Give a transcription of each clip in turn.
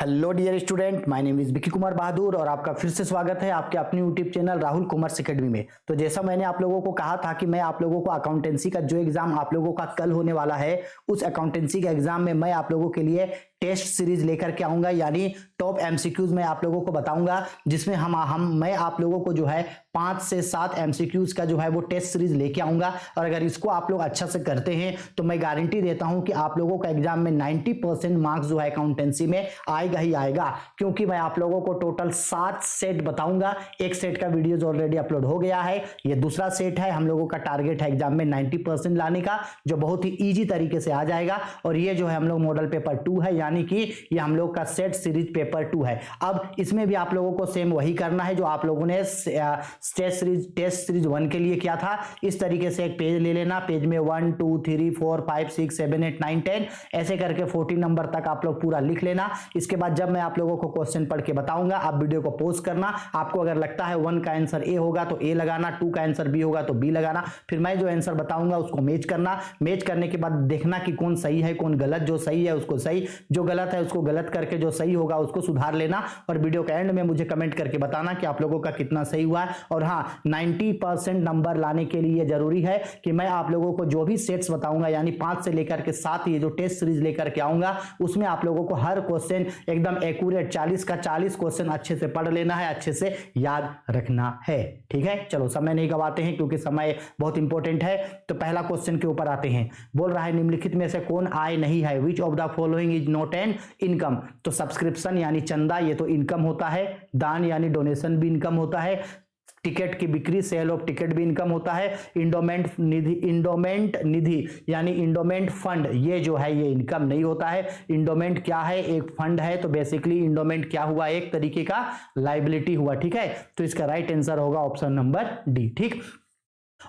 Hello dear student, my name is Vicky Kumar Bahadur और आपका फिर से स्वागत है आपके अपने YouTube channel Rahul commerce academy में। तो जैसा मैंने आप लोगों को कहा था कि मैं आप लोगों को अकाउंटेंसी का जो एग्जाम आप लोगों का कल होने वाला है, उस अकाउंटेंसी का एग्जाम में मैं आप लोगों के लिए टेस्ट सीरीज लेकर के आऊंगा, यानी टॉप एमसीक्यूज मैं आप लोगों को बताऊंगा, जिसमें मैं आप लोगों को जो है 5 से 7 एमसीक्यूज का जो है वो टेस्ट सीरीज लेके आऊंगा। और अगर इसको आप लोग अच्छा से करते हैं तो मैं गारंटी देता हूं कि आप लोगों का एग्जाम में 90% मार्क्स जो है अकाउंटेंसी में आएगा ही आएगा, क्योंकि मैं आप लोगों को टोटल 7 सेट बताऊंगा। एक सेट का वीडियोज ऑलरेडी अपलोड हो गया है, ये दूसरा सेट है। हम लोगों का टारगेट है एग्जाम में 90% लाने का, जो बहुत ही ईजी तरीके से आ जाएगा। और ये जो है हम लोग मॉडल पेपर 2 है, यानी कि ये हम लोग का सेट सीरीज पेपर 2 है। अब इसमें भी आप लोगों को सेम वही करना है जो आप लोगों ने टेस्ट सीरीज 1 के लिए किया था। इस तरीके से एक पेज ले लेना, पेज में 1 2 3 4 5 6 7 8 9 10 ऐसे करके 40 नंबर तक आप लोग पूरा लिख लेना। इसके बाद जब मैं आप लोगों को क्वेश्चन पढ़ के बताऊंगा, आप वीडियो को पॉज करना। आपको अगर लगता है 1 का आंसर ए होगा तो ए लगाना, 2 का आंसर बी होगा तो बी लगाना। फिर मैं जो आंसर बताऊंगा उसको मैच करना। मैच करने के बाद देखना कि कौन सही है कौन गलत। जो सही है उसको सही, जो गलत है उसको गलत करके जो सही होगा उसको सुधार लेना। और वीडियो के एंड में मुझे कमेंट करके बताना कि आप लोगों का कितना सही हुआ है। और हाँ, 90% नंबर लाने के लिए जरूरी है कि मैं आप लोगों को जो भी सेट्स बताऊंगा, यानी 5 से लेकर के 7 ये जो टेस्ट सीरीज लेकर के आऊंगा, उसमें आप लोगों को हर क्वेश्चन एकदम एक्यूरेट 40 का 40 क्वेश्चन अच्छे से पढ़ लेना है, अच्छे से याद रखना है। ठीक है, चलो समय नहीं गवाते हैं क्योंकि समय बहुत इंपॉर्टेंट है। तो पहला क्वेश्चन के ऊपर आते हैं। बोल रहा है निम्नलिखित में से कौन आय नहीं है, which of the following is not an income. तो सब्सक्रिप्शन यानी चंदा, ये तो इनकम होता है। दान यानी डोनेशन भी इनकम होता है। टिकट की बिक्री, सेल ऑफ टिकट भी इनकम होता है। इंडोमेंट निधि यानी इंडोमेंट फंड, ये जो है ये इनकम नहीं होता है। इंडोमेंट क्या है? एक फंड है। तो बेसिकली इंडोमेंट क्या हुआ? एक तरीके का लाइबिलिटी हुआ। ठीक है, तो इसका राइट आंसर होगा ऑप्शन नंबर डी। ठीक,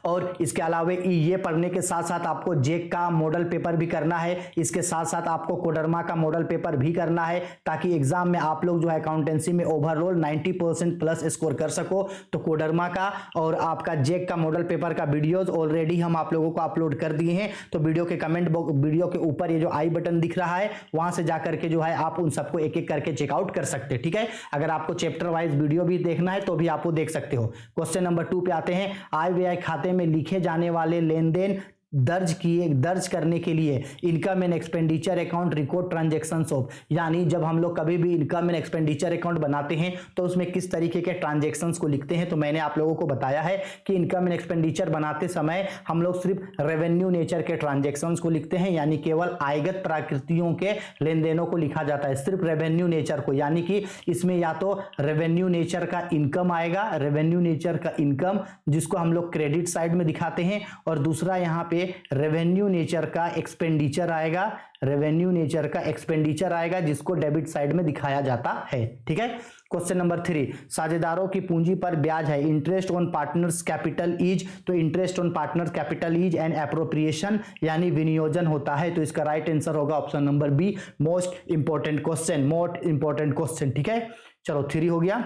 और इसके अलावा ये पढ़ने के साथ साथ आपको जेक का मॉडल पेपर भी करना है। इसके साथ साथ आपको कोडरमा का मॉडल पेपर भी करना है, ताकि एग्जाम में आप लोग जो है अकाउंटेंसी में ओवरऑल 90% प्लस स्कोर कर सको। तो कोडरमा का और आपका जेक का मॉडल पेपर का वीडियोस ऑलरेडी हम आप लोगों को अपलोड कर दिए हैं। तो वीडियो के कमेंट वीडियो के ऊपर ये जो आई बटन दिख रहा है, वहां से जाकर के जो है आप उन सबको एक एक करके चेकआउट कर सकते हैं। ठीक है, अगर आपको चैप्टर वाइज वीडियो भी देखना है तो भी आपको देख सकते हो। क्वेश्चन नंबर 2 पे आते हैं। आय व्यय खाते में लिखे जाने वाले लेन देन दर्ज करने के लिए income and expenditure account record transactions of, यानी जब हम लोग कभी भी इनकम एंड एक्सपेंडिचर अकाउंट बनाते हैं तो उसमें किस तरीके के ट्रांजैक्शंस को लिखते हैं। तो मैंने आप लोगों को बताया है कि इनकम एंड एक्सपेंडिचर बनाते समय हम लोग सिर्फ रेवेन्यू नेचर के ट्रांजैक्शंस को लिखते हैं, यानी केवल आयगत प्रकृतियों के लेन देनों को लिखा जाता है, सिर्फ रेवेन्यू नेचर को। यानी कि इसमें या तो रेवेन्यू नेचर का इनकम आएगा, रेवेन्यू नेचर का इनकम जिसको हम लोग क्रेडिट साइड में दिखाते हैं, और दूसरा यहाँ पे रेवेन्यू नेचर का एक्सपेंडिचर आएगा, रेवेन्यू नेचर का एक्सपेंडिचर आएगा जिसको डेबिट साइड में दिखाया जाता है। ठीक है, क्वेश्चन नंबर 3। साझेदारों की पूंजी पर ब्याज है, interest on partners capital is. तो interest on partners capital is and appropriation यानी विनियोजन होता है। तो इसका राइट आंसर होगा option number B, most important question. ठीक है, चलो 3 हो गया।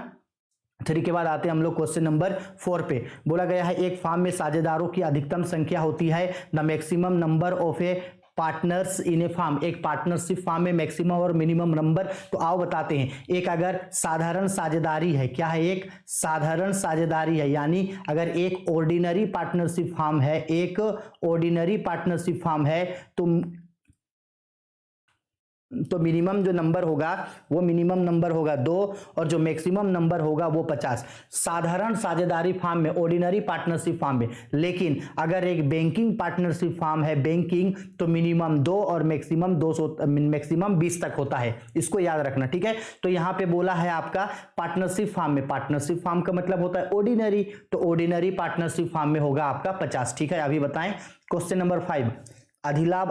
3 के बाद आते हैं हम लोग क्वेश्चन नंबर 4 पे। बोला गया है एक फार्म में साझेदारों की अधिकतम संख्या होती है, the maximum number of a partners in a firm. एक पार्टनरशिप फार्म में मैक्सिमम और मिनिमम नंबर। तो आओ बताते हैं। एक अगर साधारण साझेदारी है, क्या है? एक साधारण साझेदारी है, यानी अगर एक ऑर्डिनरी पार्टनरशिप फार्म है, एक ऑर्डिनरी पार्टनरशिप फार्म है, तो मिनिमम जो नंबर होगा वो मिनिमम नंबर होगा 2 और जो मैक्सिमम नंबर होगा वो 50। साधारण साझेदारी फार्म में, ऑर्डिनरी पार्टनरशिप फार्म में। लेकिन अगर एक बैंकिंग पार्टनरशिप फार्म है, बैंकिंग, तो मिनिमम 2 और मैक्सिमम 20 तक होता है। इसको याद रखना। ठीक है, तो यहां पे बोला है आपका पार्टनरशिप फार्म में, पार्टनरशिप फार्म का मतलब होता है ऑर्डिनरी, तो ऑर्डिनरी पार्टनरशिप फार्म में होगा आपका 50। ठीक है, अभी बताएं। Question number 5। अधिलाभ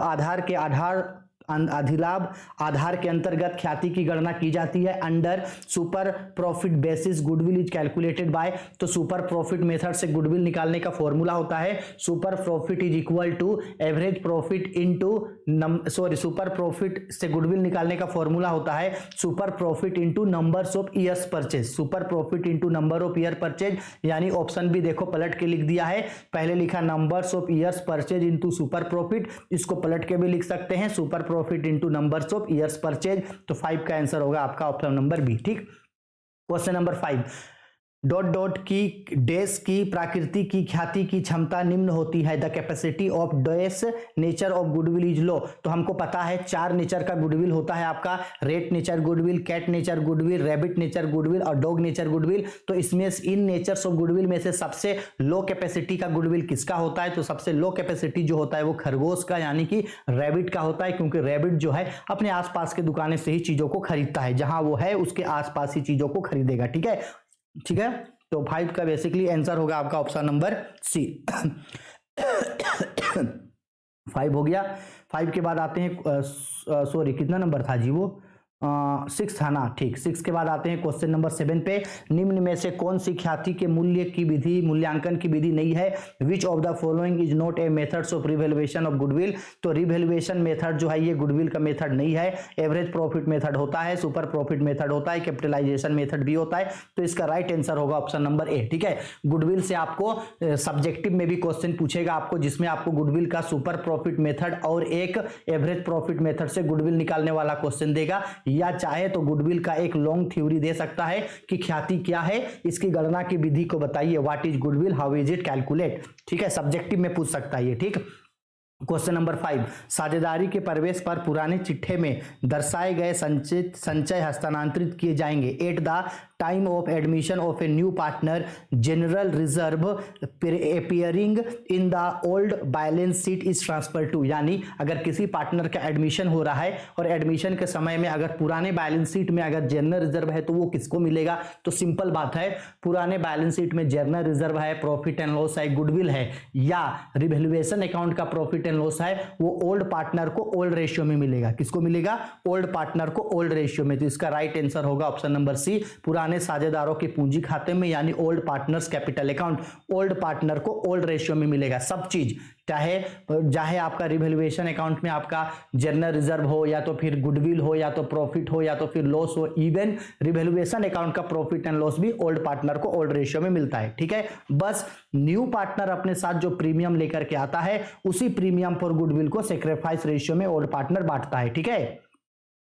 आधार के अंतर्गत ख्याति की गणना की जाती है under super profit basis goodwill is calculated by. तो सुपर प्रॉफिट मेथड से गुडविल निकालने का फॉर्मूला होता है super profit is equal to average profit into super profit से गुडविल निकालने का फॉर्मूला होता है super profit into numbers of years purchase, super profit into number of year purchase. यानी ऑप्शन भी देखो पलट के लिख दिया है, पहले लिखा numbers of years purchase into super profit, इसको पलट के भी लिख सकते हैं super profit into numbers of years purchase. तो 5 का आंसर होगा आपका ऑप्शन नंबर बी। ठीक, क्वेश्चन नंबर 5, डॉट डॉट की डैश की प्रकृति की ख्याति की क्षमता निम्न होती है, the capacity of dash nature of goodwill is low. तो हमको पता है 4 नेचर का गुडविल होता है आपका, rat nature goodwill, cat nature goodwill, rabbit nature goodwill और डॉग नेचर गुडविल। तो इसमें इन नेचर्स ऑफ गुडविल में से सबसे लो कैपेसिटी का गुडविल किसका होता है? तो सबसे लो कैपेसिटी जो होता है वो खरगोश का यानी कि रैबिट का होता है, क्योंकि रैबिट जो है अपने आसपास के दुकानें से ही चीजों को खरीदता है, जहां वो है उसके आसपास ही चीजों को खरीदेगा। ठीक है, ठीक है, तो 5 का बेसिकली आंसर होगा आपका ऑप्शन नंबर सी। 5 हो गया। 5 के बाद आते हैं सॉरी कितना नंबर था जी वो 6 था ना, ठीक। 6 के बाद आते हैं क्वेश्चन नंबर 7 पे, निम्न में से कौन सी ख्याति के मूल्य की विधि मूल्यांकन की विधि नहीं है? Which of the following is not a methods of revaluation of goodwill. तो रिवैल्यूएशन मेथड जो है ये गुडविल का मेथड नहीं है। एवरेज प्रॉफिट मेथड होता है, सुपर प्रॉफिट मेथड होता है, कैपिटलाइजेशन मेथड भी होता है। तो इसका राइट आंसर होगा ऑप्शन नंबर ए। ठीक है, गुडविल से आपको सब्जेक्टिव में भी क्वेश्चन पूछेगा आपको, जिसमें आपको गुडविल का सुपर प्रॉफिट मेथड और एक एवरेज प्रॉफिट मेथड से गुडविल निकालने वाला क्वेश्चन देगा, या चाहे तो गुडविल का एक लॉन्ग थ्योरी दे सकता है कि ख्याति क्या है, इसकी गणना की विधि को बताइए, what is goodwill, how is it calculate. ठीक है, सब्जेक्टिव में पूछ सकता है ये। ठीक, क्वेश्चन नंबर 5, साझेदारी के प्रवेश पर पुराने चिट्ठे में दर्शाए गए संचय हस्तांतरित किए जाएंगे। At the time of admission of a new partner general reserve appearing in the old balance sheet is transfer to. यानी अगर किसी पार्टनर का एडमिशन हो रहा है और एडमिशन के समय में अगर पुराने बैलेंस शीट में अगर जनरल रिजर्व है तो वो किसको मिलेगा? तो सिंपल बात है, पुराने बैलेंस शीट में जनरल रिजर्व है, प्रॉफिट एंड लॉस है, गुडविल है, या रिवैल्यूएशन अकाउंट का प्रॉफिट एंड लॉस है, वो ओल्ड पार्टनर को ओल्ड रेशियो में मिलेगा। किसको मिलेगा? ओल्ड पार्टनर को ओल्ड रेशियो में। तो इसका राइट आंसर होगा ऑप्शन नंबर सी, पुराने साझेदारों के पूंजी खाते में, यानी old partners capital account. Old partner को ओल्ड रेशियो में मिलेगा सब चीज, चाहे आपका रिवैल्यूएशन अकाउंट में आपका जनरल रिजर्व हो, या तो फिर गुडविल हो, या तो प्रॉफिट हो, या तो फिर लॉस हो। इवन रिवैल्यूएशन अकाउंट का प्रॉफिट एंड लॉस भी ओल्ड पार्टनर को ओल्ड रेशियो में मिलता है। ठीक है, बस न्यू पार्टनर अपने साथ जो प्रीमियम लेकर के आता है उसी प्रीमियम पर गुडविल को सैक्रिफाइस रेशियो में ओल्ड पार्टनर बांटता है। ठीक है,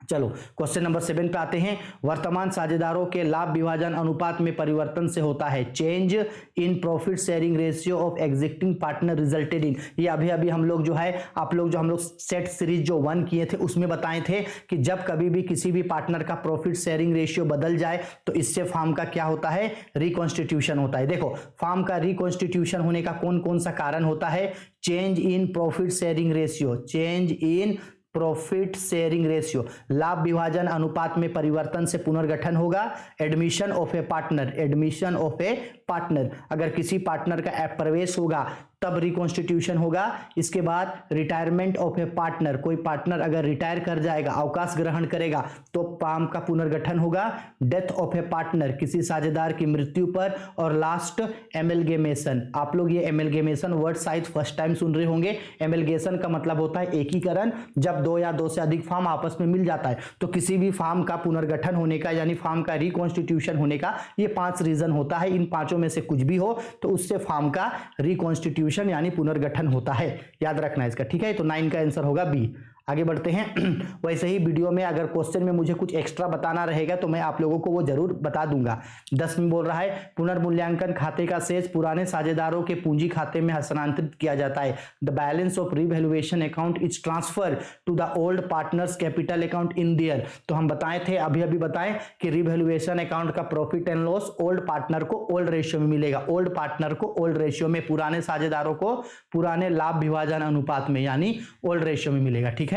चलो क्वेश्चन नंबर 7 पे आते हैं। वर्तमान साझेदारों के लाभ विभाजन अनुपात में परिवर्तन से होता है change in profit sharing ratio of existing partner resulted in. ये अभी हम लोग जो है हम लोग सेट सीरीज जो 1 किए थे उसमें बताए थे कि जब कभी भी किसी भी पार्टनर का प्रॉफिट शेयरिंग रेशियो बदल जाए तो इससे फर्म का क्या होता है? रिकॉन्स्टिट्यूशन होता है। देखो, फर्म का रिकॉन्स्टिट्यूशन होने का कौन कौन सा कारण होता है? Change in profit sharing ratio, change in profit sharing ratio, लाभ विभाजन अनुपात में परिवर्तन से पुनर्गठन होगा, admission of A partner, admission of A partner, अगर किसी पार्टनर का प्रवेश होगा तब रिकॉन्स्टिट्यूशन होगा। इसके बाद रिटायरमेंट ऑफ ए पार्टनर, कोई पार्टनर अगर रिटायर कर जाएगा, अवकाश ग्रहण करेगा तो फर्म का पुनर्गठन होगा। डेथ ऑफ ए पार्टनर, किसी साझेदार की मृत्यु पर। और लास्ट एमेलगेमेशन। आप लोग ये एमेलगेमेशन वर्ड शायद फर्स्ट टाइम सुन रहे होंगे। एमेलगेशन का मतलब होता है एकीकरण, जब 2 या 2 से अधिक फर्म आपस में मिल जाता है। तो किसी भी फर्म का पुनर्गठन होने का यानी फर्म का रिकॉन्स्टिट्यूशन होने का ये 5 रीजन होता है। इन 5 में से कुछ भी हो तो उससे फर्म का रिकॉन्स्टिट्यूशन यानी पुनर्गठन होता है, याद रखना इसका। ठीक है, तो 9 का आंसर होगा बी। आगे बढ़ते हैं। वैसे ही वीडियो में अगर क्वेश्चन में मुझे कुछ एक्स्ट्रा बताना रहेगा तो मैं आप लोगों को वो जरूर बता दूंगा। 10 में बोल रहा है पुनर्मूल्यांकन खाते का शेष पुराने साझेदारों के पूंजी खाते में हस्तांतरित किया जाता है। The balance of revaluation account is transfer to the old partners capital account in there. तो हम बताए थे, अभी बताएं कि रिवैल्यूएशन अकाउंट का profit and loss old partner को ओल्ड रेशियो में मिलेगा। ओल्ड पार्टनर को ओल्ड रेशियो में, पुराने साझेदारों को पुराने लाभ विभाजन अनुपात में यानी ओल्ड रेशियो में मिलेगा। ठीक है।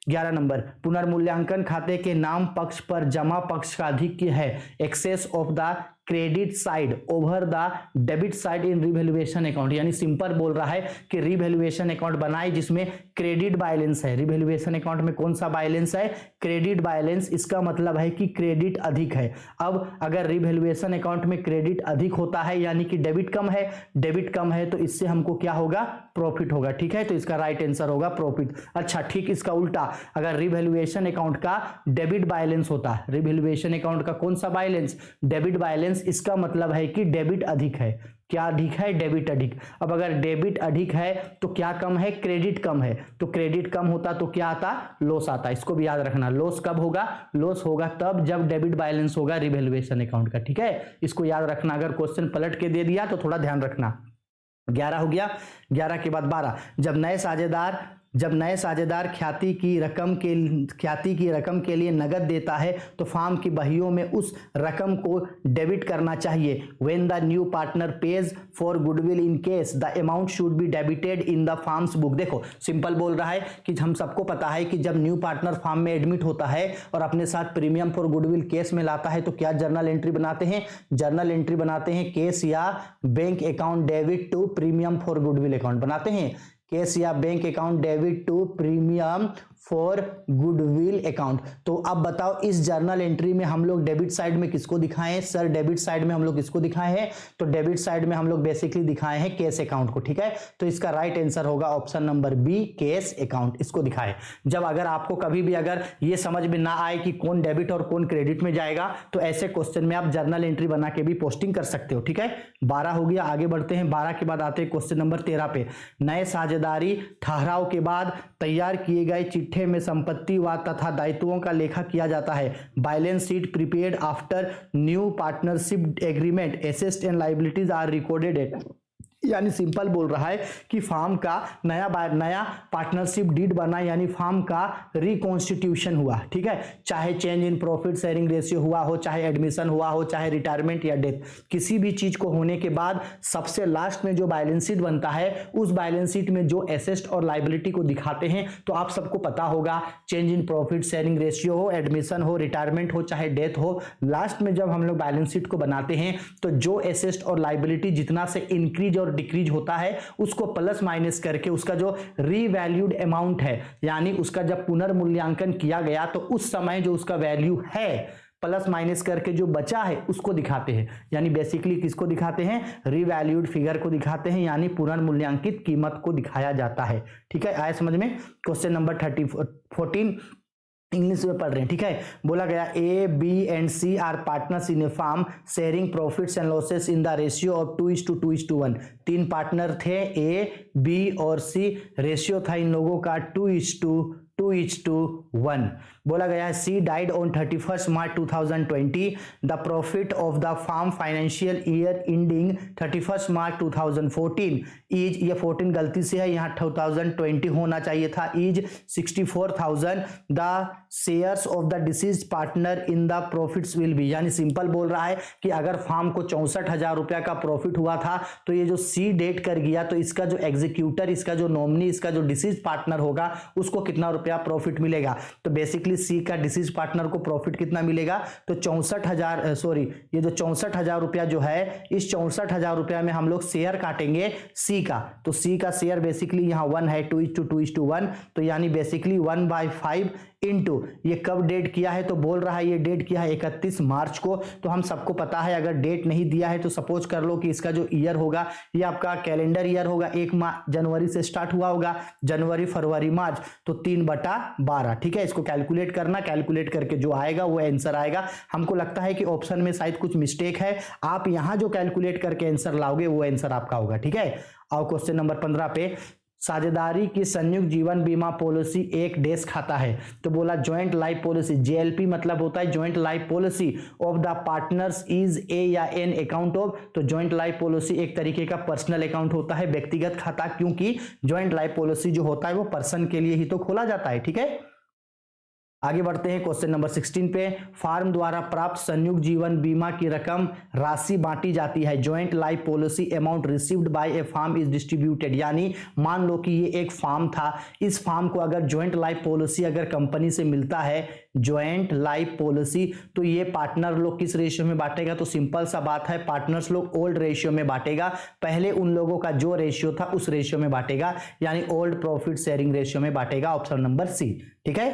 11 नंबर, पुनर्मूल्यांकन खाते के नाम पक्ष पर जमा पक्ष का अधिक है excess of the credit side over the debit side in revaluation account. यानी सिंपल बोल रहा है कि रिवैल्यूएशन अकाउंट बनाए जिसमें क्रेडिट बैलेंस है। रिवैल्यूएशन अकाउंट में कौन सा बैलेंस है? Credit balance. इसका मतलब है कि क्रेडिट अधिक है। अब अगर रिवैल्यूएशन अकाउंट में क्रेडिट अधिक होता है यानी कि डेबिट कम है, डेबिट कम है तो इससे हमको क्या होगा? प्रॉफिट होगा। ठीक है, तो इसका राइट आंसर होगा प्रॉफिट। अच्छा, ठीक इसका उल्टा, अगर रिवैल्यूएशन अकाउंट का डेबिट बैलेंस होता है, रिवैल्यूएशन अकाउंट का कौन सा बैलेंस? डेबिट बैलेंस बैलेंस, इसका मतलब है कि डेबिट अधिक है। क्या अधिक है? डेबिट अधिक। अब अगर डेबिट अधिक है तो क्या कम है? क्रेडिट कम है। तो क्रेडिट कम होता तो क्या आता? लॉस आता। इसको भी याद रखना। लॉस कब होगा? लॉस होगा तब जब डेबिट बैलेंस होगा रिवैल्यूएशन अकाउंट का। ठीक है, इसको याद रखना। अगर क्वेश्चन पलट के दे दिया तो थोड़ा ध्यान रखना। 11 हो गया। 11 के बाद 12, जब नए साझेदार ख्याति की रकम के लिए नगद देता है तो फार्म की बहियों में उस रकम को डेबिट करना चाहिए। When the new partner page for goodwill in case the amount should be debited in the farms book. देखो सिंपल बोल रहा है कि हम सबको पता है कि जब न्यू पार्टनर फार्म में एडमिट होता है और अपने साथ प्रीमियम फॉर गुडविल केस में लाता है तो क्या जर्नल एंट्री बनाते हैं? जर्नल एंट्री बनाते हैं। केस या bank account debit to premium for goodwill account बनाते हैं। केस या bank account debit to premium for goodwill account. तो अब बताओ इस जर्नल एंट्री में हम लोग डेबिट साइड में किसको दिखाएं? सर डेबिट साइड में हम लोग किसको दिखाए हैं? तो डेबिट साइड में हम लोग बेसिकली दिखाए हैं केस अकाउंट को। ठीक है, तो इसका राइट आंसर होगा option number B, cash account. इसको दिखाए। जब अगर आपको कभी भी अगर ये समझ में ना आए कि कौन डेबिट और कौन क्रेडिट में जाएगा तो ऐसे क्वेश्चन में आप जर्नल एंट्री बना के भी पोस्टिंग कर सकते हो। ठीक है, 12 हो गया। आगे बढ़ते हैं। 12 के बाद आते हैं क्वेश्चन नंबर 13 पे। नए साझेदारी ठहराव के बाद तैयार किए गए चिट्ठे में संपत्ति व तथा दायित्वों का लेखा किया जाता है। Balance sheet prepared after new partnership agreement, assets and liabilities are recorded at. यानी सिंपल बोल रहा है कि फार्म का नया पार्टनरशिप डीड बना, यानी फार्म का रिकॉन्स्टिट्यूशन हुआ। ठीक है, चाहे change in profit sharing ratio हुआ हो, चाहे एडमिशन हुआ हो, चाहे रिटायरमेंट या डेथ, किसी भी चीज को होने के बाद सबसे लास्ट में जो बैलेंस शीट बनता है उस बैलेंस शीट में जो एसेट और लायबिलिटी को दिखाते हैं तो आप सबको पता होगा change in profit sharing ratio हो, एडमिशन हो, रिटायरमेंट हो, चाहे डेथ हो, लास्ट में जब हम लोग बैलेंस शीट को बनाते हैं तो जो एसेट और लायबिलिटी जितना से इंक्रीज और डिक्रीज होता है उसको प्लस माइनस करके उसका जो रीवैल्यूड अमाउंट है, यानी उसका जब पुनर्मूल्यांकन किया गया तो उस समय जो उसका वैल्यू है प्लस माइनस करके जो बचा है उसको दिखाते हैं। यानी बेसिकली किसको दिखाते हैं? रीवैल्यूड फिगर को दिखाते हैं, यानी पुनर्मूल्यांकित कीमत को दिखाया जाता है। ठीक है, आया समझ में? क्वेश्चन नंबर 14 इंग्लिश में पढ़ रहे हैं। ठीक है, बोला गया A B and C are partners in a firm sharing profits and losses in the ratio of 2:2:1। 3 partner थे, ए बी और सी। रेशियो था इन लोगों का 2:1। बोला गया है C died on 31 March 2020। The profit of the firm financial year ending 31 March 2014 is, ये 14 गलती से है, यहाँ 2020 होना चाहिए था, is 64,000। The shares of the disease partner in the profits will be. यानी सिंपल बोल रहा है कि अगर फार्म को 64,000 रुपया का प्रॉफिट हुआ था तो ये जो सी डेट कर गया तो इसका जो एग्जीक्यूटर, इसका जो नॉमिनी, इसका जो डिसीज पार्टनर होगा उसको कितना रुपया प्रॉफिट मिलेगा। तो बेसिकली सी का डिसीज पार्टनर को प्रॉफिट कितना मिलेगा? तो 64,000, सॉरी, ये जो 64,000 रुपया जो है, इस 64,000 रुपया में हम लोग शेयर काटेंगे सी का। तो सी का शेयर बेसिकली यहाँ 1 है, 2:2:1। तो यानी बेसिकली 1/5 इंटू, ये कब डेट किया है? तो बोल रहा है ये डेट किया है 31 मार्च को। तो हम सबको पता है अगर डेट नहीं दिया है तो सपोज कर लो कि इसका जो ईयर होगा ये आपका कैलेंडर ईयर होगा, 1 जनवरी से स्टार्ट हुआ होगा, जनवरी फरवरी मार्च, तो 3/12। ठीक है, इसको कैलकुलेट करना, कैलकुलेट करके जो आएगा वो आंसर आएगा। हमको लगता है कि ऑप्शन में शायद कुछ मिस्टेक है, आप यहां जो कैलकुलेट करके आंसर लाओगे वो आंसर आपका होगा। ठीक है, और क्वेश्चन नंबर 15 पे, साझेदारी की संयुक्त जीवन बीमा पॉलिसी एक देश खाता है। तो बोला ज्वाइंट लाइफ पॉलिसी, जेएलपी मतलब होता है joint life policy of the partners is a या एन अकाउंट ऑफ। तो ज्वाइंट लाइफ पॉलिसी एक तरीके का पर्सनल अकाउंट होता है, व्यक्तिगत खाता, क्योंकि ज्वाइंट लाइफ पॉलिसी जो होता है वो पर्सन के लिए ही तो खोला जाता है। ठीक है, आगे बढ़ते हैं क्वेश्चन नंबर 16 पे। फार्म द्वारा प्राप्त संयुक्त जीवन बीमा की रकम राशि बांटी जाती है। Joint life policy amount received by a firm is distributed. यानी मान लो कि ये एक फार्म था, इस फार्म को अगर ज्वाइंट लाइफ पॉलिसी अगर कंपनी से मिलता है, ज्वाइंट लाइफ पॉलिसी, तो ये पार्टनर लोग किस रेशियो में बांटेगा? तो सिंपल सा बात है, पार्टनर्स लोग ओल्ड रेशियो में बांटेगा। पहले उन लोगों का जो रेशियो था उस रेशियो में बांटेगा, यानी ओल्ड प्रॉफिट शेयरिंग रेशियो में बांटेगा। Option number C. ठीक है,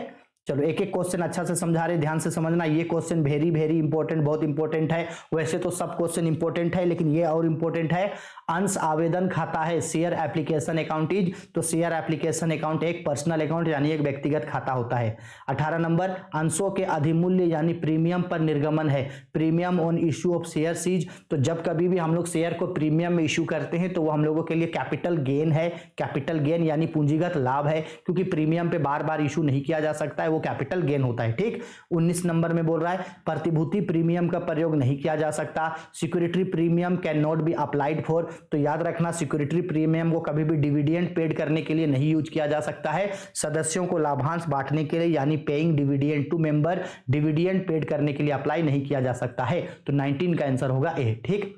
चलो एक एक क्वेश्चन अच्छा से समझा रहे, ध्यान से समझना। ये क्वेश्चन वेरी वेरी इंपॉर्टेंट, बहुत इंपॉर्टेंट है। वैसे तो सब क्वेश्चन इंपॉर्टेंट है, लेकिन ये और इंपॉर्टेंट है। अंश आवेदन खाता है, शेयर एप्लीकेशन अकाउंट इज, तो शेयर एप्लीकेशन अकाउंट एक पर्सनल अकाउंट यानी एक व्यक्तिगत खाता होता है। 18 नंबर, अंशों के अधिमूल्य यानी प्रीमियम पर निर्गमन है, premium on issue of shares, तो जब कभी भी हम लोग शेयर को प्रीमियम में इश्यू करते हैं तो वो हम लोगों के लिए कैपिटल गेन है, कैपिटल गेन यानी पूंजीगत लाभ है, क्योंकि प्रीमियम पे बार बार इश्यू नहीं किया जा सकता है, वो कैपिटल गेन होता है। ठीक, 19 नंबर में बोल रहा है प्रतिभूति प्रीमियम का प्रयोग नहीं किया जा सकता, security premium can not be applied for, तो याद रखना सिक्योरिटी प्रीमियम को कभी भी डिविडेंड पेड करने के लिए नहीं यूज किया जा सकता है, सदस्यों को लाभांश बांटने के लिए यानी paying dividend to member, dividend paid करने के लिए अप्लाई नहीं किया जा सकता है। तो 19 का आंसर होगा ए। ठीक,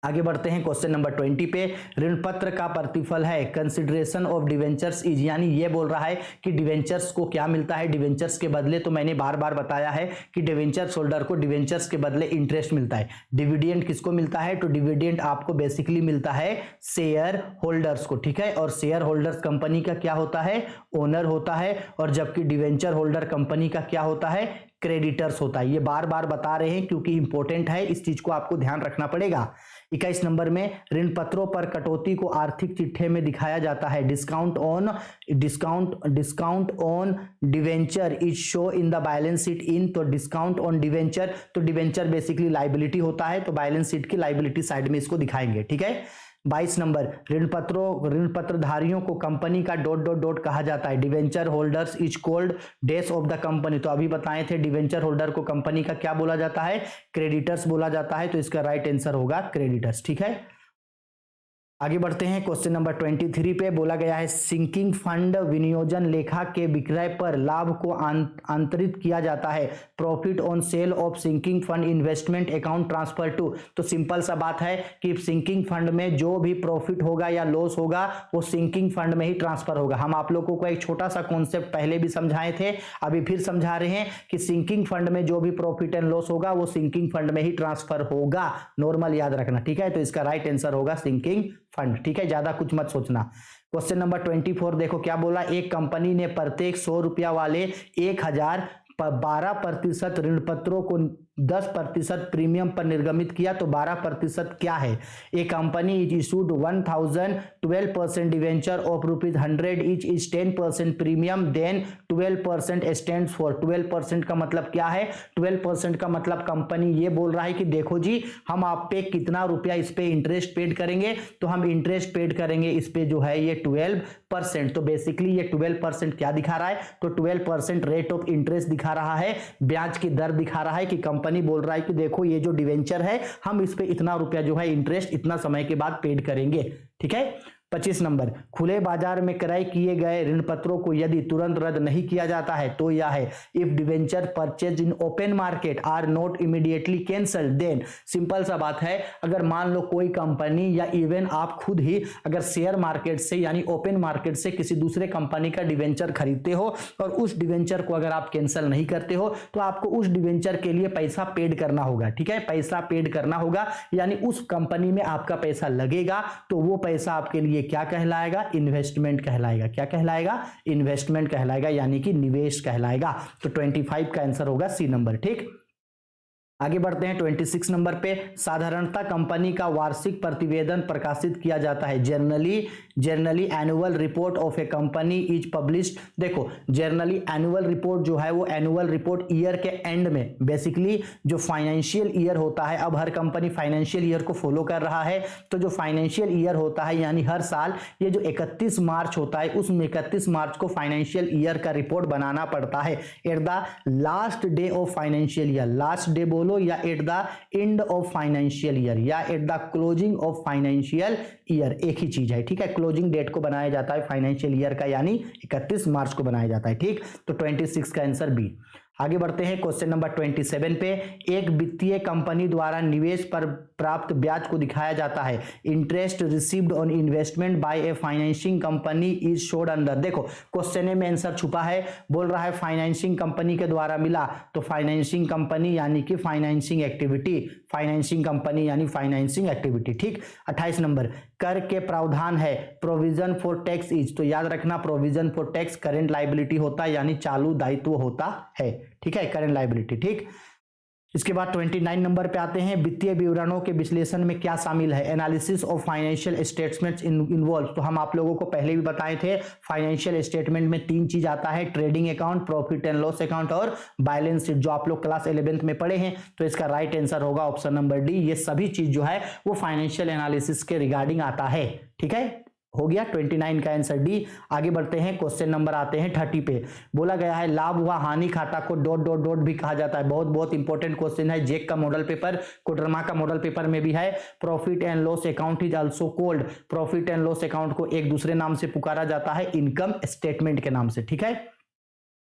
आगे बढ़ते हैं क्वेश्चन नंबर 20 पे। ऋण पत्र का प्रतिफल है कंसिडरेशन ऑफ डिवेंचर्स इज, यानी ये बोल रहा है कि डिवेंचर्स को क्या मिलता है डिवेंचर्स के बदले, तो मैंने बार बार बताया है कि डिवेंचर्स होल्डर को डिवेंचर्स के बदले इंटरेस्ट मिलता है। डिविडेंड किसको मिलता है, तो डिविडेंड आपको बेसिकली मिलता है शेयर होल्डर्स को। ठीक है, और शेयर होल्डर्स कंपनी का क्या होता है, ओनर होता है, और जबकि डिवेंचर होल्डर कंपनी का क्या होता है, क्रेडिटर्स होता है। ये बार बार बता रहे हैं क्योंकि इंपॉर्टेंट है, इस चीज को आपको ध्यान रखना पड़ेगा। 21 नंबर में ऋण पत्रों पर कटौती को आर्थिक चिट्ठे में दिखाया जाता है, discount on debenture is show in the balance sheet in, तो डिस्काउंट ऑन डिवेंचर, तो डिवेंचर बेसिकली लाइबिलिटी होता है, तो बैलेंस शीट की लाइबिलिटी साइड में इसको दिखाएंगे। ठीक है, 22 नंबर, ऋण पत्रधारियों को कंपनी का ... कहा जाता है, debenture holders is called dash of the company, तो अभी बताए थे डिवेंचर होल्डर को कंपनी का क्या बोला जाता है, क्रेडिटर्स बोला जाता है, तो इसका राइट आंसर होगा क्रेडिटर्स। ठीक है, आगे बढ़ते हैं क्वेश्चन नंबर 23 पे। बोला गया है सिंकिंग फंड विनियोजन लेखा के विक्रय पर लाभ को अंतरित किया जाता है, profit on sale of sinking fund investment account transfer to, तो सिंपल सा बात है कि सिंकिंग फंड में जो भी प्रॉफिट होगा या लॉस होगा वो सिंकिंग फंड में ही ट्रांसफर होगा। हम आप लोगों को एक छोटा सा कॉन्सेप्ट पहले भी समझाए थे, अभी फिर समझा रहे हैं कि सिंकिंग फंड में जो भी प्रॉफिट एंड लॉस होगा वो सिंकिंग फंड में ही ट्रांसफर होगा, नॉर्मल याद रखना। ठीक है, तो इसका राइट आंसर होगा सिंकिंग फंड। ठीक है, ज्यादा कुछ मत सोचना। क्वेश्चन नंबर 24 देखो क्या बोला, एक कंपनी ने प्रत्येक 100 रुपया वाले 12% ऋण पत्रों को 10% प्रीमियम पर निर्गमित किया, तो 12% क्या है, a company is issued 1000 12% debenture of ₹100 each is 10% premium, then 12% stands for, 12% का मतलब क्या है, 12% का मतलब कंपनी ये बोल रहा है कि देखो जी हम आप पे कितना रुपया इस पे इंटरेस्ट पेड करेंगे, तो हम इंटरेस्ट पेड करेंगे इस पे जो है ये 12%, तो बेसिकली ये 12% क्या दिखा रहा है, तो 12% रेट ऑफ इंटरेस्ट दिखा रहा है, ब्याज की दर दिखा रहा है कि कंपनी बोल रहा है कि देखो ये जो डिवेंचर है हम इस पे इतना रुपया जो है इंटरेस्ट इतना समय के बाद पेड करेंगे। ठीक है, 25 नंबर, खुले बाजार में क्रय किए गए ऋण पत्रों को यदि तुरंत रद्द नहीं किया जाता है तो यह है if debenture purchase in open market are not immediately cancelled, then simple सा बात है, अगर मान लो कोई कंपनी या इवन आप खुद ही अगर शेयर मार्केट से यानी ओपन मार्केट से किसी दूसरे कंपनी का डिवेंचर खरीदते हो और उस डिवेंचर को अगर आप कैंसिल नहीं करते हो तो आपको उस डिवेंचर के लिए पैसा पेड करना होगा। ठीक है, पैसा पेड करना होगा, यानी उस कंपनी में आपका पैसा लगेगा, तो वो पैसा आपके लिए क्या कहलाएगा, इन्वेस्टमेंट कहलाएगा। क्या कहलाएगा, इन्वेस्टमेंट कहलाएगा, यानी कि निवेश कहलाएगा। तो 25 का आंसर होगा सी नंबर। ठीक, आगे बढ़ते हैं 26 नंबर पे। साधारणतः कंपनी का वार्षिक प्रतिवेदन प्रकाशित किया जाता है, generally annual report of a company is published. देखो जनरली एनुअल रिपोर्ट जो है वो एनुअल रिपोर्ट ईयर के एंड में, बेसिकली जो फाइनेंशियल ईयर होता है, अब हर कंपनी फाइनेंशियल ईयर को फॉलो कर रहा है, तो जो फाइनेंशियल ईयर होता है यानी हर साल ये जो 31 मार्च होता है उसमें 31 मार्च को फाइनेंशियल ईयर का रिपोर्ट बनाना पड़ता है at the last day of financial year, last day बोलो या at the end of financial year या at the closing of financial year, एक ही चीज है। ठीक है, क्लोजिंग डेट को बनाया जाता है फाइनेंशियल ईयर का, यानी 31 मार्च को बनाया जाता है। ठीक, तो 26 का आंसर बी। आगे बढ़ते हैं क्वेश्चन नंबर 27 पे। एक वित्तीय कंपनी द्वारा निवेश पर प्राप्त ब्याज को दिखाया जाता है, interest received on investment by A financing company is showed under. देखो क्वेश्चन में आंसर छुपा है, बोल रहा है फाइनेंसिंग कंपनी के द्वारा मिला, तो फाइनेंसिंग कंपनी यानी कि फाइनेंसिंग एक्टिविटी, फाइनेंसिंग कंपनी यानी फाइनेंसिंग एक्टिविटी। ठीक, 28 नंबर, कर के प्रावधान है, प्रोविजन फॉर टैक्स इज, तो याद रखना provision for tax current liability होता है, यानी चालू दायित्व होता है, ठीक है, करंट लायबिलिटी। ठीक, इसके बाद 29 नंबर पे आते हैं, वित्तीय विवरणों के विश्लेषण में क्या शामिल है, analysis of financial statements involve. तो हम आप लोगों को पहले भी बताए थे, फाइनेंशियल स्टेटमेंट में 3 चीज आता है, trading account, profit and loss account और बैलेंस शीट, जो आप लोग क्लास 11th में पढ़े हैं। तो इसका राइट आंसर होगा ऑप्शन नंबर डी। ये सभी चीज जो है वो फाइनेंशियल एनालिसिस के रिगार्डिंग आता है, ठीक है, हो गया 29 का आंसर डी। आगे बढ़ते हैं, क्वेश्चन नंबर आते हैं 30 पे। बोला गया है लाभ व हानि खाता को डॉट डॉट डॉट भी कहा जाता है। बहुत बहुत इंपॉर्टेंट क्वेश्चन है, जेक का मॉडल पेपर, कोडरमा का मॉडल पेपर में भी है। Profit and loss account is also called, profit and loss account को एक दूसरे नाम से पुकारा जाता है, इनकम स्टेटमेंट के नाम से, ठीक है।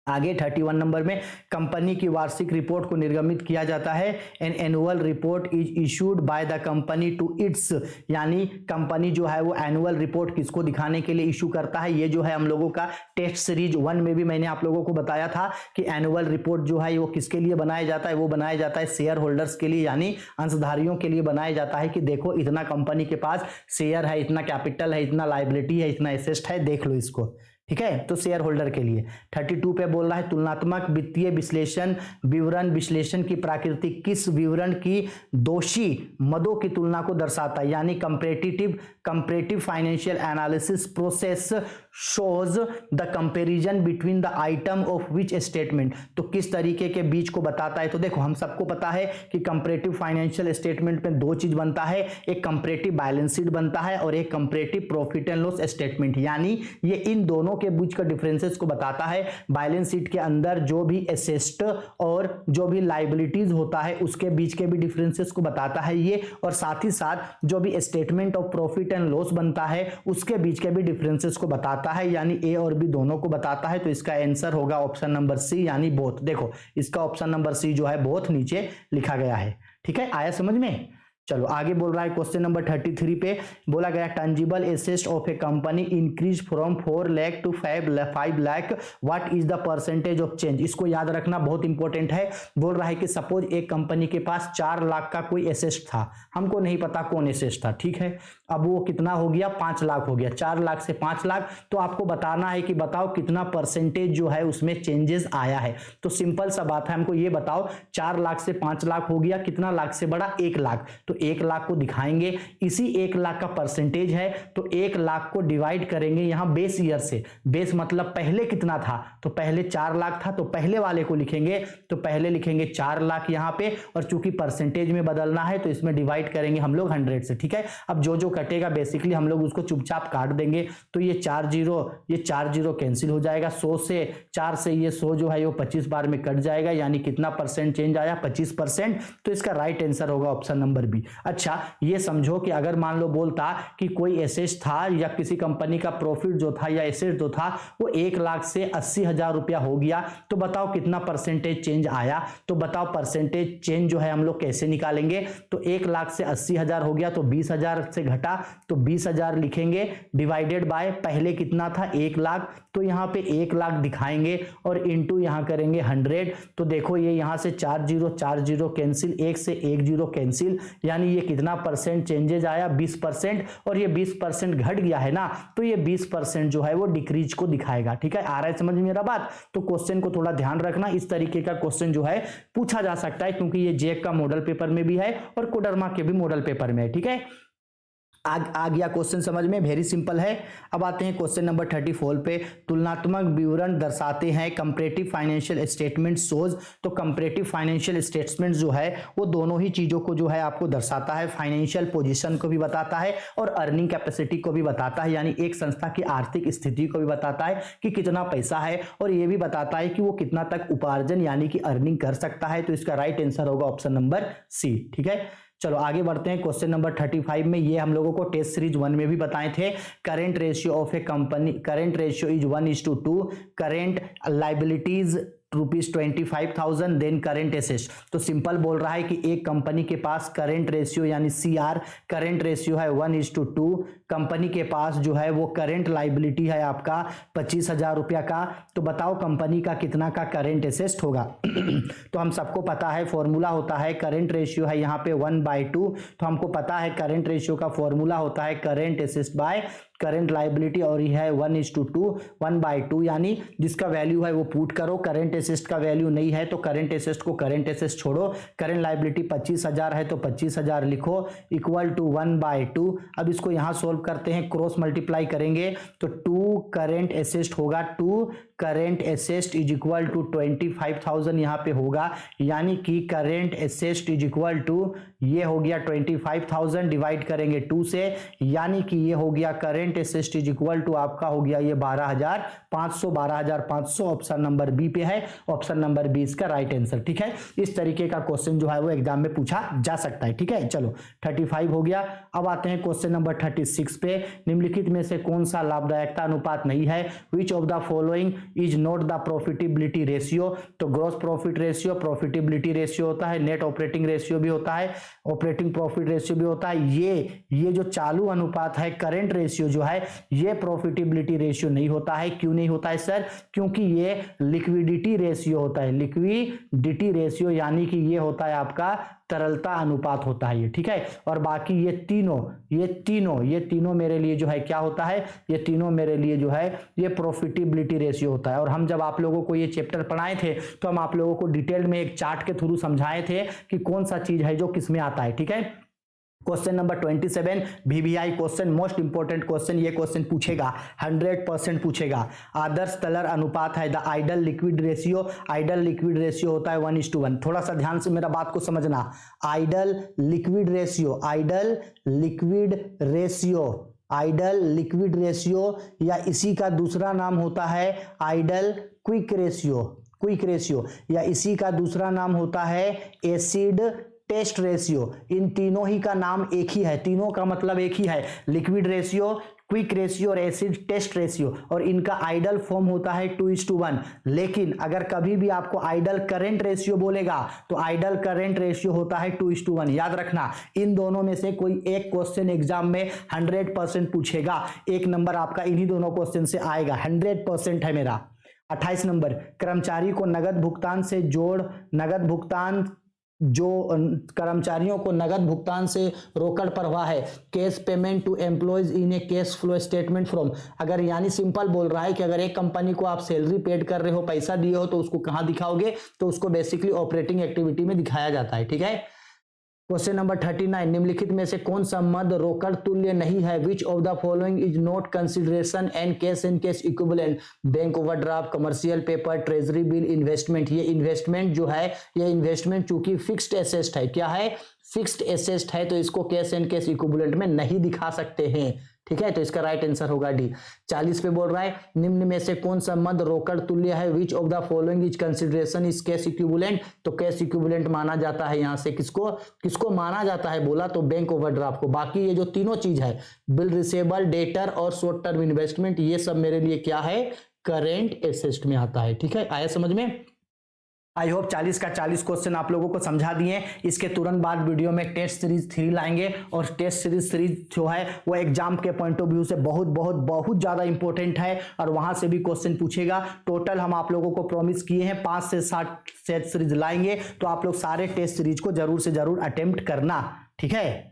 आगे 31 नंबर में, कंपनी की वार्षिक रिपोर्ट को निर्गमित किया जाता है, an annual report is issued by the company to its, यानी कंपनी जो है वो एनुअल रिपोर्ट किसको दिखाने के लिए इशू करता है। ये जो है हम लोगों का टेस्ट सीरीज 1 में भी मैंने आप लोगों को बताया था कि एनुअल रिपोर्ट जो है वो किसके लिए बनाया जाता है, वो बनाया जाता है शेयर होल्डर्स के लिए, यानी अंशधारियों के लिए बनाया जाता है कि देखो इतना कंपनी के पास शेयर है, इतना कैपिटल है, इतना लायबिलिटी है, इतना एसेट है, देख लो इसको, ठीक है, तो शेयर होल्डर के लिए। 32 पे बोल रहा है, तुलनात्मक वित्तीय विश्लेषण विवरण विश्लेषण की प्रकृति किस विवरण की दोषी मदों की तुलना को दर्शाता है, यानी comparative financial analysis process shows the comparison between the item of which statement, तो किस तरीके के बीच को बताता है। तो देखो हम सबको पता है कि कंपैरेटिव फाइनेंशियल स्टेटमेंट में 2 चीज बनता है, एक कंपैरेटिव बैलेंस शीट बनता है और एक comparative profit and loss statement, यानी ये इन दोनों के बीच का डिफरेंसेस को बताता है। बैलेंस शीट के अंदर जो भी एसेट और जो भी लायबिलिटीज होता है उसके बीच के भी डिफरेंसेस को बताता है ये, और साथ ही साथ जो भी statement of profit and loss बनता है उसके बीच के भी डिफरेंसेस को बताता है, यानी ए और बी दोनों को बताता है। तो इसका आंसर होगा ऑप्शन नंबर सी, यानी बोथ। देखो इसका ऑप्शन नंबर सी जो है बोथ नीचे लिखा गया है, ठीक है, आया समझ में। चलो आगे बोल रहा है, क्वेश्चन नंबर 33 पे बोला गया tangible assets of a company increase from 4 lakh to 5 lakh, what is the percentage of change. इसको याद रखना बहुत इंपॉर्टेंट है। बोल रहा है कि सपोज एक कंपनी के पास 4 लाख का कोई एसेट था, हमको नहीं पता कौन एसेट था, ठीक है, अब वो कितना हो गया, 5 लाख हो गया, 4 लाख से 5 लाख, तो आपको बताना है कि बताओ कितना परसेंटेज जो है उसमें चेंजेस आया है। तो सिंपल सा बात है, हमको ये बताओ 4 लाख से 5 लाख हो गया, कितना लाख से बड़ा, 1 लाख, तो 1 लाख को दिखाएंगे, इसी 1 लाख का परसेंटेज है, तो 1 लाख को डिवाइड करेंगे यहां बेस ईयर से। बेस मतलब पहले कितना था, तो पहले 4 लाख था, तो पहले वाले को लिखेंगे, तो पहले लिखेंगे 4 लाख यहां पे, और चूंकि परसेंटेज में बदलना है तो इसमें डिवाइड करेंगे हम लोग 100 से, ठीक है। अब जो जो कटेगा बेसिकली हम लोग उसको चुपचाप काट देंगे, तो ये 4 जीरो कैंसिल हो जाएगा, 100 से 4 से ये 100 जो है वो 25 बार में कट जाएगा, यानी कितना परसेंट चेंज आया, 25%। तो इसका राइट आंसर होगा ऑप्शन नंबर बी। अच्छा, ये समझो कि अगर मान लो बोलता कि कोई एसेट था या किसी कंपनी का प्रॉफिट जो था या एसेट जो था वो 1 लाख से 80,000 रुपया हो गया, तो बताओ कितना परसेंटेज चेंज आया। तो बताओ परसेंटेज चेंज जो है हम लोग कैसे निकालेंगे, तो 1 लाख से 80,000 हो गया, तो 20,000 से घटा तो 20,000 लिखेंगे, डिवाइडेड बाय पहले कितना था 1 लाख, तो यहां पे 1 लाख दिखाएंगे और इनटू यहां करेंगे 100। तो देखो ये यहां से 4 जीरो कैंसिल, 1 से 1 जीरो कैंसिल, यानी ये कितना परसेंट चेंजेज आया, 20%, और ये 20% घट गया है ना, तो ये 20% जो है वो डिक्रीज को दिखाएगा, ठीक है। आ रहा है समझ में मेरा बात। तो क्वेश्चन को थोड़ा ध्यान रखना, इस तरीके का क्वेश्चन जो है पूछा जा सकता है, क्योंकि ये जेक का मॉडल पेपर में भी है और कोडरमा के भी मॉडल पेपर में है, ठीक है। आ गया क्वेश्चन समझ में, वेरी सिंपल है। अब आते हैं क्वेश्चन नंबर 34 पे, तुलनात्मक विवरण दर्शाते हैं कंपैरेटिव फाइनेंशियल स्टेटमेंट शोज। तो कंपैरेटिव फाइनेंशियल स्टेटमेंट जो है वो दोनों ही चीजों को जो है आपको दर्शाता है, फाइनेंशियल पोजीशन को भी बताता है और अर्निंग कैपेसिटी को भी बताता है, यानी एक संस्था की आर्थिक स्थिति को भी बताता है कि कितना पैसा है, और ये भी बताता है कि वो कितना तक उपार्जन यानी कि अर्निंग कर सकता है। तो इसका राइट आंसर होगा ऑप्शन नंबर सी, ठीक है। चलो आगे बढ़ते हैं, क्वेश्चन नंबर 35 में, ये हम लोगों को टेस्ट सीरीज 1 में भी बताए थे। Current ratio of a company, current ratio is 1:2, current liabilities ₹25,000 then current assets. तो सिंपल बोल रहा है कि एक कंपनी के पास करेंट रेशियो यानी CR करेंट रेशियो है 1:2, कंपनी के पास जो है वो करेंट लाइबिलिटी है आपका 25,000 रुपया का। तो बताओ कंपनी का कितना का करेंट एसेट होगा। तो हम सबको पता है फॉर्मूला होता है करेंट रेशियो है यहाँ पे 1/2, तो हमको पता है करेंट रेशियो का फॉर्मूला होता है current asset by current liability, और यह है 1:2 1/2, यानी जिसका वैल्यू है वो पुट करो। करंट एसेट का वैल्यू नहीं है तो करंट एसेट को करंट एसेट छोड़ो। करंट लाइबिलिटी 25,000 है तो 25,000 लिखो इक्वल टू 1/2। अब इसको यहां सोल्व करते हैं, क्रॉस मल्टीप्लाई करेंगे तो 2 करंट एसेट होगा, 2 current asset is equal to 25,000 यहां पे होगा, यानी कि current asset is equal to ये हो गया 25,000 डिवाइड करेंगे 2 से, यानी कि ये हो गया current asset is equal to आपका हो गया ये 12,500 ऑप्शन नंबर बी पे है। ऑप्शन नंबर बी इसका राइट आंसर। ठीक है, इस तरीके का क्वेश्चन जो है वो एग्जाम में पूछा जा सकता है। ठीक है, चलो 35 हो गया। अब आते हैं क्वेश्चन नंबर 36 पे। निम्नलिखित में से कौन सा लाभदायकता अनुपात नहीं है? Which of the following is not the profitability ratio? तो gross profit ratio profitability ratio होता है, नेट ऑपरेटिंग रेशियो भी होता है, ऑपरेटिंग प्रॉफिट रेशियो भी होता है। ये जो चालू अनुपात है करेंट रेशियो जो है ये प्रॉफिटेबिलिटी रेशियो नहीं होता है। क्यों नहीं होता है सर? क्योंकि ये लिक्विडिटी रेशियो होता है, लिक्विडिटी रेशियो, यानी कि ये होता है आपका तरलता अनुपात होता है ये। ठीक है, और बाकी ये तीनों मेरे लिए जो है क्या होता है? ये तीनों मेरे लिए जो है ये प्रॉफिटेबिलिटी रेशियो होता है। और हम जब आप लोगों को ये चैप्टर पढ़ाए थे तो हम आप लोगों को डिटेल में एक चार्ट के थ्रू समझाए थे कि कौन सा चीज है जो किसमें आता है। ठीक है, question number 27 VBI question, most important question, ये क्वेश्चन पूछेगा 100% पूछेगा। आदर्श तलर अनुपात है the ideal liquid ratio. Ideal liquid ratio होता है 1:1। थोड़ा सा ध्यान से मेरा बात को समझना। आइडल लिक्विड रेशियो या इसी का दूसरा नाम होता है आइडल क्विक रेशियो या इसी का दूसरा नाम होता है एसिड टेस्ट रेशियो। इन तीनों ही का नाम एक ही है, तीनों का मतलब एक ही है, लिक्विड रेशियो, क्विक रेशियो और एसिड टेस्ट रेशियो, और इनका आइडल फॉर्म होता है 2:1। लेकिन अगर कभी भी आपको आइडल करंट रेशियो बोलेगा तो आइडल करंट रेशियो होता है 2:1। याद रखना, इन दोनों में से कोई एक क्वेश्चन एग्जाम में 100% पूछेगा। एक नंबर आपका इन्हीं दोनों क्वेश्चन से आएगा, 100% है मेरा। 28 नंबर, कर्मचारी को नगद भुगतान से कर्मचारियों को नगद भुगतान से रोकड़ प्रवाह है, cash payment to employees in a cash flow statement from. अगर यानी सिंपल बोल रहा है कि अगर एक कंपनी को आप सैलरी पेड कर रहे हो, पैसा दिए हो, तो उसको कहां दिखाओगे? तो उसको बेसिकली ऑपरेटिंग एक्टिविटी में दिखाया जाता है। ठीक है, क्वेश्चन नंबर 39, निम्नलिखित में से कौन सा मद रोकड़ तुल्य नहीं है? Which of the following is not consideration and cash equivalent? Bank overdraft, commercial paper, treasury bill, investment. ये इन्वेस्टमेंट जो है, ये इन्वेस्टमेंट चूंकि फिक्स्ड एसेट है, क्या है? फिक्स्ड एसेट है, तो इसको कैश इक्विवेलेंट में नहीं दिखा सकते हैं। ठीक है, तो इसका राइट आंसर होगा डी। 40 पे बोल रहा है, निम्न में से कौन सा मद रोकड़ तुल्य है? Which of the following is consideration is cash equivalent? तो कैश इक्विवेलेंट माना जाता है यहां से किसको माना जाता है बोला तो बैंक ओवरड्राफ्ट को। बाकी ये जो तीनों चीज है, बिल रिसेबल, डेटर और शॉर्ट टर्म इन्वेस्टमेंट, ये सब मेरे लिए क्या है? करेंट एसेट में आता है। ठीक है, आया समझ में? आई होप 40 का 40 क्वेश्चन आप लोगों को समझा दिए। इसके तुरंत बाद वीडियो में टेस्ट सीरीज 3 लाएंगे, और टेस्ट सीरीज जो है वो एग्जाम के पॉइंट ऑफ व्यू से बहुत बहुत बहुत ज्यादा इंपॉर्टेंट है, और वहां से भी क्वेश्चन पूछेगा। टोटल हम आप लोगों को प्रॉमिस किए हैं 5 से 7 टेस्ट सीरीज लाएंगे, तो आप लोग सारे टेस्ट सीरीज को जरूर से जरूर अटेम्प्ट करना। ठीक है।